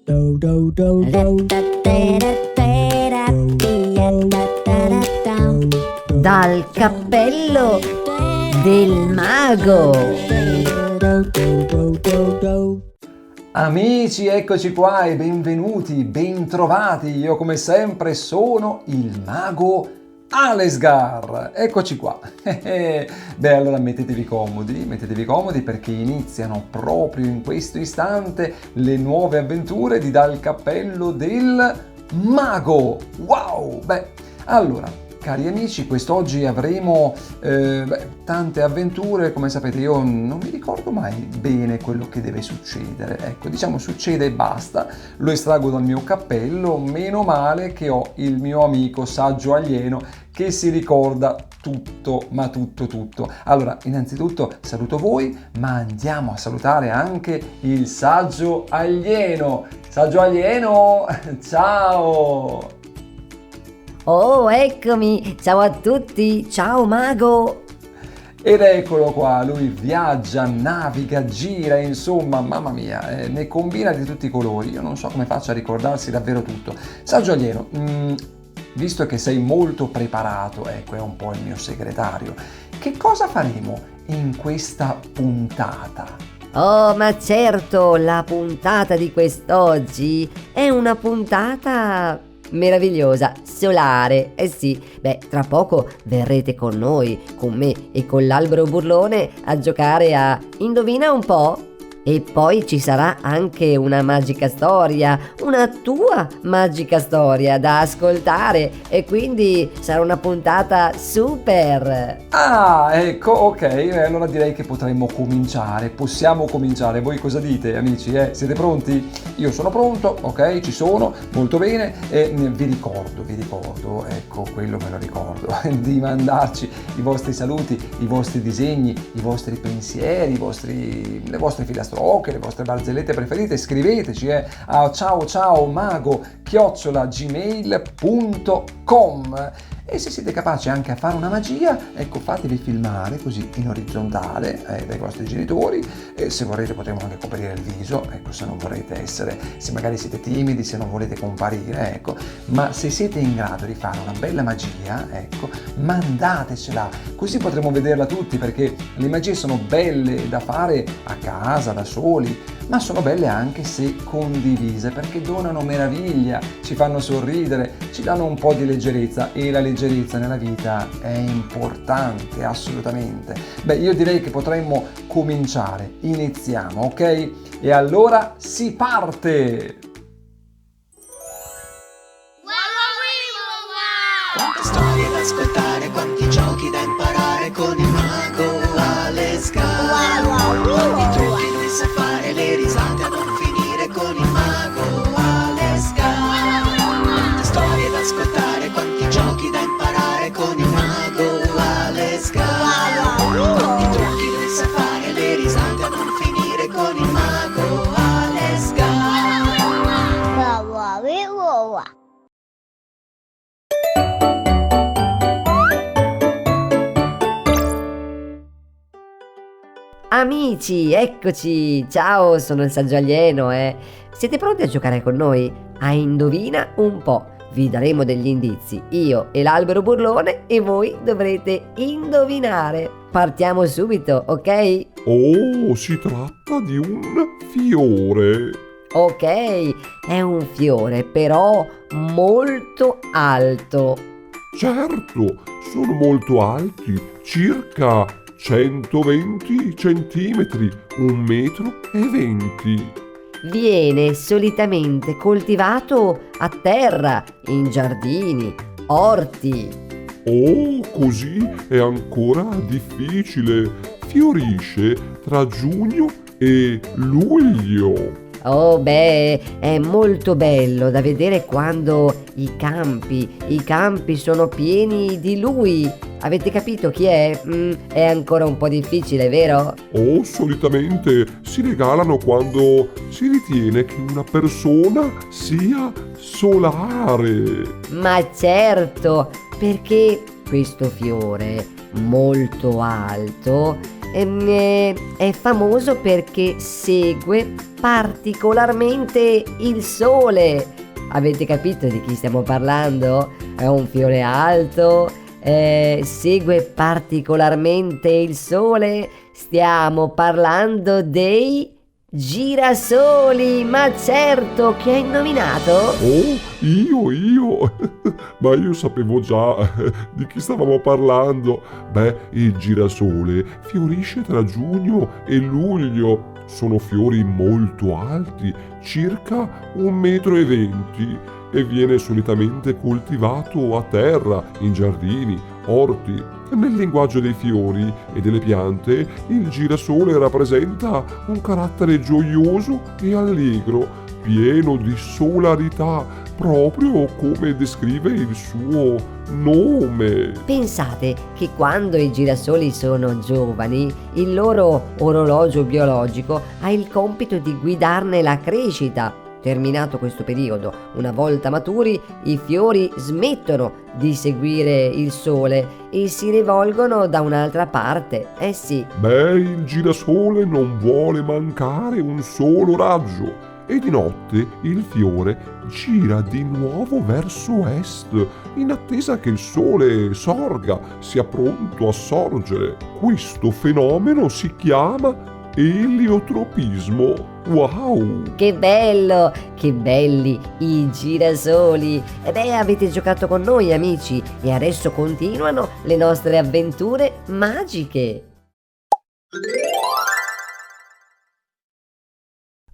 Dal cappello del mago. Amici, eccoci qua e benvenuti, bentrovati. Io come sempre sono il mago Alesgar. Eccoci qua. Beh, allora mettetevi comodi perché iniziano proprio in questo istante le nuove avventure di Dal cappello del mago. Wow! Beh, allora, cari amici, quest'oggi avremo tante avventure. Come sapete, io non mi ricordo mai bene quello che deve succedere. Ecco, diciamo succede e basta, lo estraggo dal mio cappello. Meno male che ho il mio amico saggio alieno che si ricorda tutto, ma tutto. Allora, innanzitutto saluto voi, ma andiamo a salutare anche il saggio alieno. Saggio alieno, ciao! Oh, eccomi! Ciao a tutti! Ciao mago! Ed eccolo qua, lui viaggia, naviga, gira, insomma, mamma mia, ne combina di tutti i colori. Io non so come faccia a ricordarsi davvero tutto. Saggio alieno, visto che sei molto preparato, ecco, è un po' il mio segretario, che cosa faremo in questa puntata? Oh, ma certo, la puntata di quest'oggi è una puntata meravigliosa, solare, eh sì. Beh, tra poco verrete con noi, con me e con l'albero burlone a giocare a Indovina un po'. E poi ci sarà anche una magica storia, una tua magica storia da ascoltare, e quindi sarà una puntata super! Ah, ecco, ok, allora direi che potremmo cominciare, possiamo cominciare. Voi cosa dite, amici? Siete pronti? Io sono pronto, ok, ci sono, molto bene, e vi ricordo, ecco, quello me lo ricordo, di mandarci i vostri saluti, i vostri disegni, i vostri pensieri, le vostre filastrocche, le vostre barzellette preferite. Scriveteci a ciao@gmail.com. E se siete capaci anche a fare una magia, ecco, fatevi filmare così in orizzontale dai vostri genitori. Se vorrete potremo anche coprire il viso, ecco, se non volete essere, se magari siete timidi, se non volete comparire, ecco. Ma se siete in grado di fare una bella magia, ecco, mandatecela, così potremo vederla tutti, perché le magie sono belle da fare a casa, da soli, ma sono belle anche se condivise, perché donano meraviglia, ci fanno sorridere, ci danno un po' di leggerezza, e la leggerezza nella vita è importante, assolutamente. Beh, io direi che potremmo cominciare, iniziamo, ok? E allora si parte! Quante storie da ascoltare, quanti giochi da imparare con il mago Alesgar. Quanti trucchi lui sa fare, le risate a non finire con il mago Alesgar. Quante storie da ascoltare, quanti giochi da imparare con il mago Alesgar. Quanti trucchi lui sa fare, le risate a non finire con il mago Alesgar. Amici, eccoci! Ciao, sono il saggio alieno, Siete pronti a giocare con noi? A Indovina un po'. Vi daremo degli indizi, io e l'albero burlone, e voi dovrete indovinare. Partiamo subito, ok? Oh, si tratta di un fiore. Ok, è un fiore, però molto alto. Certo, sono molto alti, circa 120 centimetri, 1,20 m. Viene solitamente coltivato a terra, in giardini, orti. Oh, così è ancora difficile. Fiorisce tra giugno e luglio. Oh beh, è molto bello da vedere quando i campi sono pieni di lui. Avete capito chi è? È ancora un po' difficile, vero? Oh, solitamente si regalano quando si ritiene che una persona sia solare. Ma certo, perché questo fiore molto alto è famoso perché segue particolarmente il sole. Avete capito di chi stiamo parlando? È un fiore alto, segue particolarmente il sole. Stiamo parlando dei girasoli, ma certo, che hai nominato? Oh, io? Ma io sapevo già di chi stavamo parlando. Beh, il girasole fiorisce tra giugno e luglio. Sono fiori molto alti, circa 1,20 m, e viene solitamente coltivato a terra, in giardini, orti. Nel linguaggio dei fiori e delle piante, il girasole rappresenta un carattere gioioso e allegro, pieno di solarità, proprio come descrive il suo nome. Pensate che quando i girasoli sono giovani, il loro orologio biologico ha il compito di guidarne la crescita. Terminato questo periodo, una volta maturi, i fiori smettono di seguire il sole e si rivolgono da un'altra parte. Eh sì. Beh, il girasole non vuole mancare un solo raggio, e di notte il fiore gira di nuovo verso est, in attesa che il sole sorga, sia pronto a sorgere. Questo fenomeno si chiama eliotropismo. Wow! Che bello! Che belli i girasoli! E beh, avete giocato con noi, amici, e adesso continuano le nostre avventure magiche.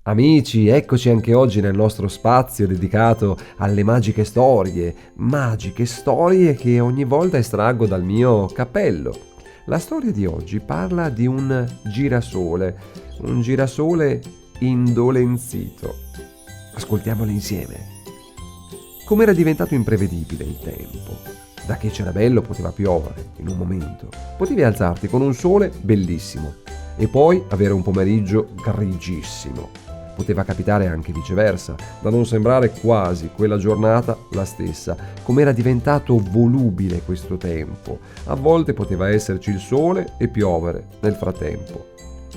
Amici, eccoci anche oggi nel nostro spazio dedicato alle magiche storie che ogni volta estraggo dal mio cappello. La storia di oggi parla di un girasole indolenzito. Ascoltiamolo insieme. Com'era diventato imprevedibile il tempo. Da che c'era bello poteva piovere in un momento. Potevi alzarti con un sole bellissimo e poi avere un pomeriggio grigissimo. Poteva capitare anche viceversa, da non sembrare quasi quella giornata la stessa. Com'era diventato volubile questo tempo. A volte poteva esserci il sole e piovere nel frattempo.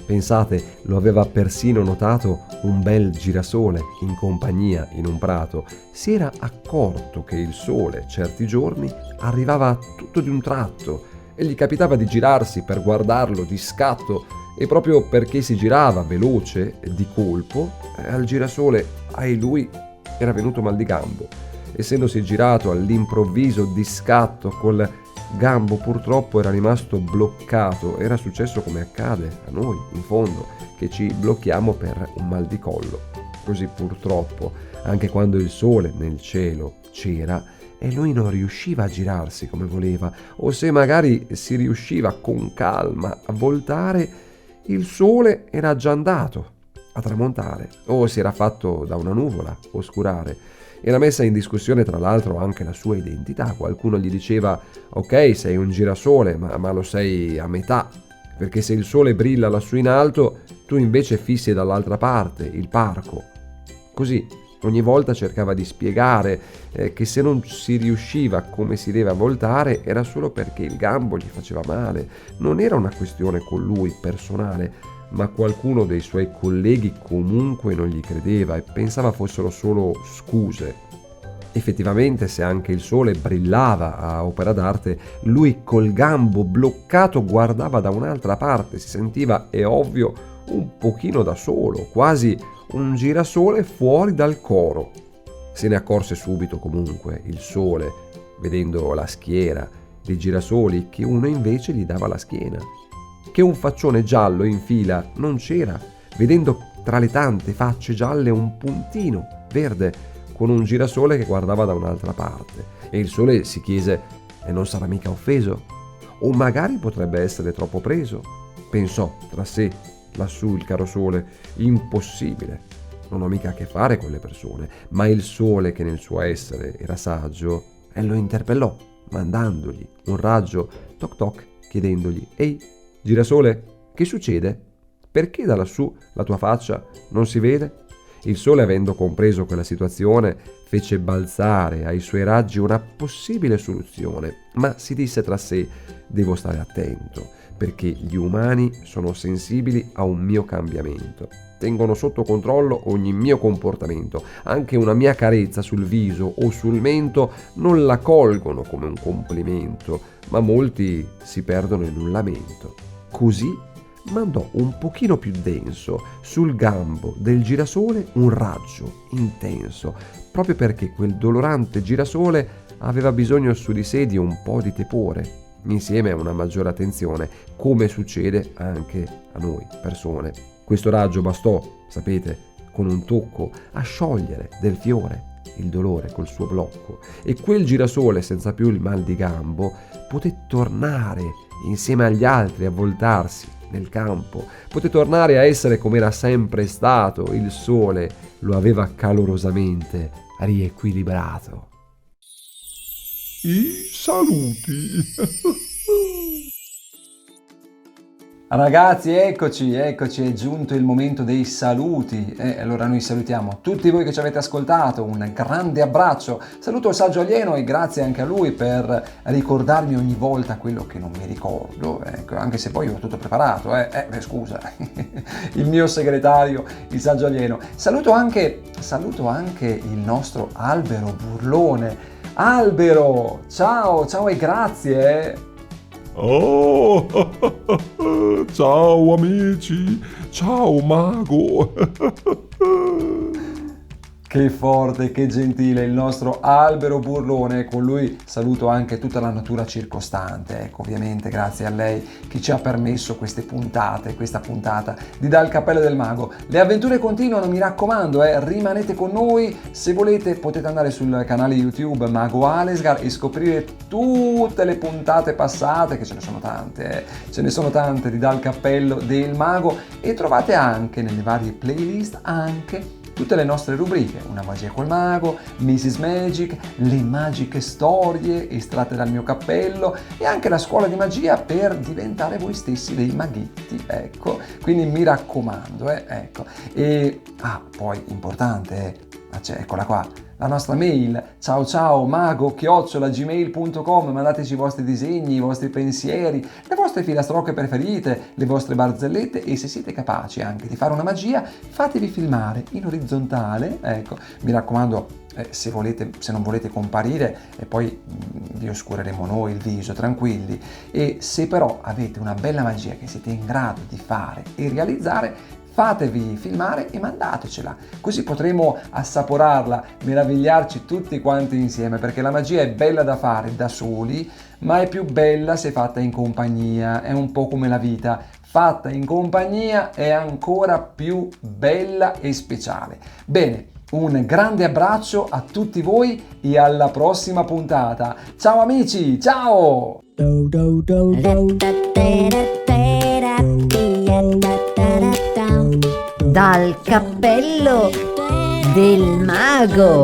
Pensate, lo aveva persino notato un bel girasole in compagnia in un prato. Si era accorto che il sole certi giorni arrivava tutto di un tratto e gli capitava di girarsi per guardarlo di scatto, e proprio perché si girava veloce di colpo, al girasole, lui, era venuto mal di gambo. Essendosi girato all'improvviso di scatto col gambo, purtroppo era rimasto bloccato. Era successo come accade a noi, in fondo, che ci blocchiamo per un mal di collo. Così purtroppo, anche quando il sole nel cielo c'era, e lui non riusciva a girarsi come voleva, o se magari si riusciva con calma a voltare, il sole era già andato a tramontare, o si era fatto da una nuvola oscurare. Era messa in discussione tra l'altro anche la sua identità. Qualcuno gli diceva: ok, sei un girasole, ma lo sei a metà, perché se il sole brilla lassù in alto, tu invece fissi dall'altra parte, il parco. Così ogni volta cercava di spiegare che se non si riusciva come si deve a voltare era solo perché il gambo gli faceva male. Non era una questione con lui personale, ma qualcuno dei suoi colleghi comunque non gli credeva e pensava fossero solo scuse. Effettivamente, se anche il sole brillava a opera d'arte, lui col gambo bloccato guardava da un'altra parte, si sentiva, è ovvio, un pochino da solo, quasi un girasole fuori dal coro. Se ne accorse subito comunque il sole, vedendo la schiera dei girasoli che uno invece gli dava la schiena, che un faccione giallo in fila non c'era, vedendo tra le tante facce gialle un puntino verde con un girasole che guardava da un'altra parte. E il sole si chiese: e non sarà mica offeso? O magari potrebbe essere troppo preso? Pensò tra sé lassù il caro sole: impossibile, non ho mica a che fare con le persone. Ma il sole, che nel suo essere era saggio, lo interpellò, mandandogli un raggio toc toc, chiedendogli: ehi, girasole, che succede? Perché da lassù la tua faccia non si vede? Il sole, avendo compreso quella situazione, fece balzare ai suoi raggi una possibile soluzione, ma si disse tra sé: devo stare attento, perché gli umani sono sensibili a un mio cambiamento. Tengono sotto controllo ogni mio comportamento, anche una mia carezza sul viso o sul mento non la colgono come un complimento, ma molti si perdono in un lamento. Così mandò un pochino più denso sul gambo del girasole un raggio intenso, proprio perché quel dolorante girasole aveva bisogno su di sé di un po' di tepore, insieme a una maggiore attenzione, come succede anche a noi persone. Questo raggio bastò, sapete, con un tocco a sciogliere del fiore il dolore col suo blocco, e quel girasole, senza più il mal di gambo, poté tornare insieme agli altri a voltarsi nel campo, poté tornare a essere come era sempre stato. Il sole lo aveva calorosamente riequilibrato. I saluti. Ragazzi, eccoci, è giunto il momento dei saluti. Allora noi salutiamo tutti voi che ci avete ascoltato, un grande abbraccio. Saluto il saggio alieno e grazie anche a lui per ricordarmi ogni volta quello che non mi ricordo, ecco, anche se poi ho tutto preparato, scusa, il mio segretario, il saggio alieno. Saluto anche il nostro Albero Burlone. Albero, ciao e grazie. Oh, ciao amici, ciao mago. Che forte, che gentile il nostro Albero Burlone, con lui saluto anche tutta la natura circostante, ecco, ovviamente grazie a lei che ci ha permesso questa puntata di Dal Cappello del Mago. Le avventure continuano, mi raccomando, rimanete con noi. Se volete potete andare sul canale YouTube Mago Alesgar e scoprire tutte le puntate passate, che ce ne sono tante di Dal Cappello del Mago, e trovate anche nelle varie playlist anche tutte le nostre rubriche, Una magia col mago, Mrs. Magic, le magiche storie estratte dal mio cappello e anche la scuola di magia per diventare voi stessi dei maghetti, ecco, quindi mi raccomando, ecco. E poi importante, eccola qua, la nostra mail, ciao@mago@gmail.com, mandateci i vostri disegni, i vostri pensieri, le vostre filastrocche preferite, le vostre barzellette, e se siete capaci anche di fare una magia, fatevi filmare in orizzontale, ecco, mi raccomando, se non volete comparire, e poi vi oscureremo noi il viso, tranquilli. E se però avete una bella magia che siete in grado di fare e realizzare, fatevi filmare e mandatecela, così potremo assaporarla, meravigliarci tutti quanti insieme, perché la magia è bella da fare da soli, ma è più bella se fatta in compagnia. È un po' come la vita, fatta in compagnia è ancora più bella e speciale. Bene, un grande abbraccio a tutti voi e alla prossima puntata. Ciao amici, ciao! Dal cappello del mago.